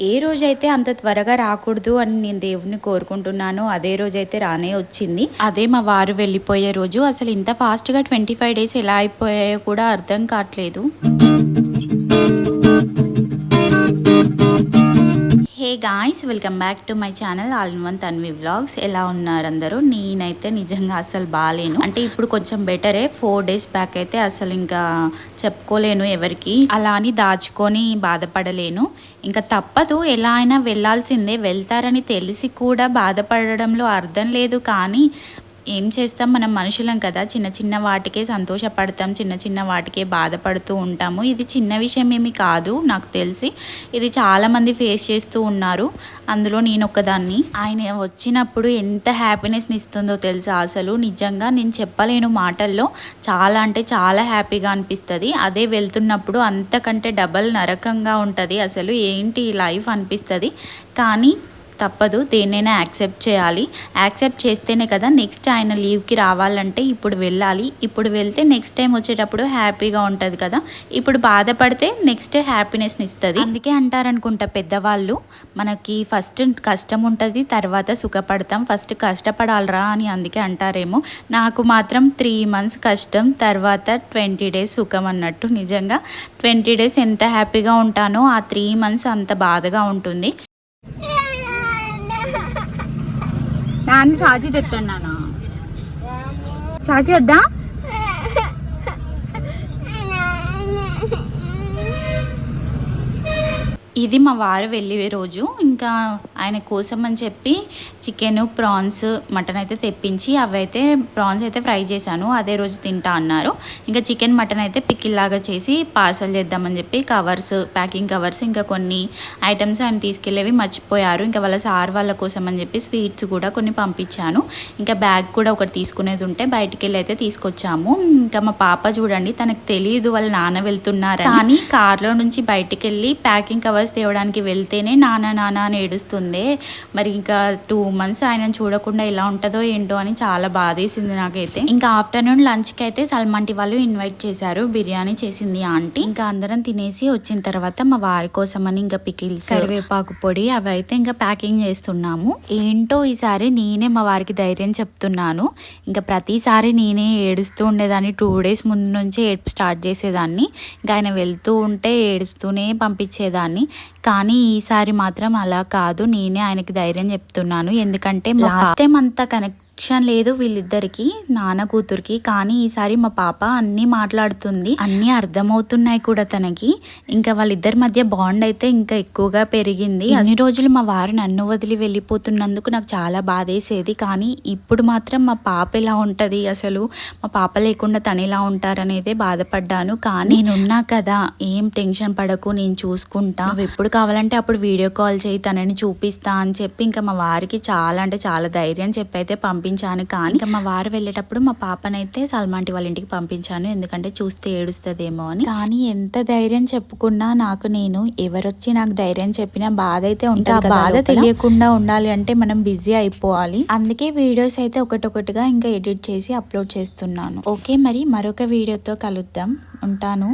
ఏ రోజైతే అంత త్వరగా రాకూడదు అని నేను దేవుణ్ణి కోరుకుంటున్నానో అదే రోజైతే రానే వచ్చింది. అదే మా వారు వెళ్ళిపోయే రోజు. అసలు ఇంత ఫాస్ట్గా 25 డేస్ ఎలా అయిపోయాయో కూడా అర్థం కావట్లేదు. Hey guys, welcome back to my channel all in one Tanvi vlogs. ఎలా ఉన్నారు అందరూ? నేనైతే నిజంగా అసలు బాగాలేను. అంటే ఇప్పుడు కొంచెం బెటరే. 4 డేస్ బ్యాక్ అయితే అసలు ఇంకా చెప్పుకోలేను ఎవరికి. అలా అని దాచుకొని బాధపడలేను. ఇంకా తప్పదు, ఎలా అయినా వెళ్ళాల్సిందే. వెళ్తారని తెలిసి కూడా బాధపడడంలో అర్థం లేదు. కానీ ఏం చేస్తాం, మనం మనుషులం కదా. చిన్న చిన్న వాటికే సంతోషపడతాం, చిన్న చిన్న వాటికే బాధపడుతూ ఉంటాము. ఇది చిన్న విషయం ఏమి కాదు, నాకు తెలిసి ఇది చాలామంది ఫేస్ చేస్తూ ఉన్నారు. అందులో నేను ఒక్కదాన్ని. ఆయన వచ్చినప్పుడు ఎంత హ్యాపీనెస్ని ఇస్తుందో తెలుసా అసలు. నిజంగా నేను చెప్పలేను మాటల్లో. చాలా అంటే చాలా హ్యాపీగా అనిపిస్తుంది. అదే వెళ్తున్నప్పుడు అంతకంటే డబల్ నరకంగా ఉంటుంది. అసలు ఏంటి లైఫ్ అనిపిస్తుంది. కానీ తప్పదు, దేన్నైనా యాక్సెప్ట్ చేయాలి. యాక్సెప్ట్ చేస్తేనే కదా నెక్స్ట్ ఆయన లీవ్కి రావాలంటే ఇప్పుడు వెళ్ళాలి. ఇప్పుడు వెళ్తే నెక్స్ట్ టైం వచ్చేటప్పుడు హ్యాపీగా ఉంటుంది కదా. ఇప్పుడు బాధపడితే నెక్స్ట్ హ్యాపీనెస్ని ఇస్తుంది. అందుకే అంటారనుకుంటా పెద్దవాళ్ళు, మనకి ఫస్ట్ కష్టం ఉంటుంది, తర్వాత సుఖపడతాం. ఫస్ట్ కష్టపడాలరా అని అందుకే అంటారేమో. నాకు మాత్రం 3 months కష్టం, తర్వాత 20 days సుఖం అన్నట్టు. నిజంగా 20 days ఎంత హ్యాపీగా ఉంటానో ఆ 3 months అంత బాధగా ఉంటుంది. నాన్న చాచి తెస్తున్నాను. చాచి వద్దా? ఇది మా వారు వెళ్ళే రోజు. ఇంకా ఆయన కోసం అని చెప్పి చికెన్, ప్రాన్స్, మటన్ అయితే తెప్పించి అవైతే ప్రాన్స్ అయితే ఫ్రై చేశాను. అదే రోజు తింటా అన్నారు. ఇంకా చికెన్, మటన్ అయితే పికిల్ లాగా చేసి పార్సల్ చేద్దామని చెప్పి కవర్స్, ప్యాకింగ్ కవర్స్, ఇంకా కొన్ని ఐటమ్స్ ఆయన తీసుకెళ్ళేవి మర్చిపోయారు. ఇంకా వాళ్ళ సార్ వాళ్ళ కోసం అని చెప్పి స్వీట్స్ కూడా కొన్ని పంపించాను. ఇంకా బ్యాగ్ కూడా ఒకటి తీసుకునేది ఉంటే బయటికి వెళ్ళి అయితే తీసుకొచ్చాము. ఇంకా మా పాప చూడండి, తనకు తెలియదు వాళ్ళ నాన్న వెళ్తున్నారు కానీ కార్లో నుంచి బయటికి వెళ్ళి ప్యాకింగ్ కవర్స్ తేవడానికి వెళ్తేనే నాన్న నాన్న అని ఏడుస్తుంది. మరి ఇంకా 2 months ఆయన చూడకుండా ఎలా ఉంటుందో ఏంటో అని చాలా బాధేసింది నాకైతే. ఇంకా ఆఫ్టర్నూన్ లంచ్కి అయితే సల్మాంటి వాళ్ళు ఇన్వైట్ చేశారు. బిర్యానీ చేసింది ఆంటీ. ఇంకా అందరం తినేసి వచ్చిన తర్వాత మా వారి కోసం అని ఇంకా పికిల్స్, కరివేపాకు పొడి అవి అయితే ఇంకా ప్యాకింగ్ చేస్తున్నాము. ఏంటో ఈసారి నేనే మా వారికి ధైర్యం చెప్తున్నాను. ఇంకా ప్రతిసారి నేనే ఏడుస్తూ ఉండేదాన్ని. 2 days ముందు నుంచే ఏడుపు స్టార్ట్ చేసేదాన్ని. ఇంకా ఆయన వెళ్తూ ఉంటే ఏడుస్తూనే పంపించేదాన్ని. కానీ ఈసారి మాత్రం అలా కాదు, నేనే ఆయనకి ధైర్యం చెప్తున్నాను. ఎందుకంటే లాస్ట్ టైం అంతా కనెక్షన్ లేదు వీళ్ళిద్దరికి, నాన్న కూతురికి. కానీ ఈసారి మా పాప అన్నీ మాట్లాడుతుంది, అన్నీ అర్థమవుతున్నాయి కూడా తనకి. ఇంకా వాళ్ళిద్దరి మధ్య బాండ్ అయితే ఇంకా ఎక్కువగా పెరిగింది. అన్ని రోజులు మా వారు నన్ను వదిలి వెళ్ళిపోతున్నందుకు నాకు చాలా బాధేసేది. కానీ ఇప్పుడు మాత్రం మా పాప ఎలా ఉంటుంది, అసలు మా పాప లేకుండా తను ఎలా ఉంటారనేదే బాధపడ్డాను. కానీ నేనున్నా కదా, ఏం టెన్షన్ పడకు, నేను చూసుకుంటా, నువ్వు ఎప్పుడు కావాలంటే అప్పుడు వీడియో కాల్ చేయి, తనని చూపిస్తా అని చెప్పి ఇంకా మా వారికి చాలా అంటే చాలా ధైర్యం చెప్పి అయితే పంపించాను. కానీ ఇంకా మా వారు వెళ్ళేటప్పుడు మా పాపనైతే సల్మాంటి వాళ్ళ ఇంటికి పంపించాను, ఎందుకంటే చూస్తే ఏడుస్తుందేమో అని. కానీ ఎంత ధైర్యం చెప్పుకున్నా నాకు, నేను ఎవరొచ్చి నాకు ధైర్యం చెప్పినా బాధ అయితే ఉంటుంది. బాధ తెలియకుండా ఉండాలి అంటే మనం బిజీ అయిపోవాలి. అందుకే వీడియోస్ అయితే ఒకటొకటిగా ఇంకా ఎడిట్ చేసి అప్లోడ్ చేస్తున్నాను. ఓకే, మరి మరొక వీడియోతో కలుద్దాం. ఉంటాను.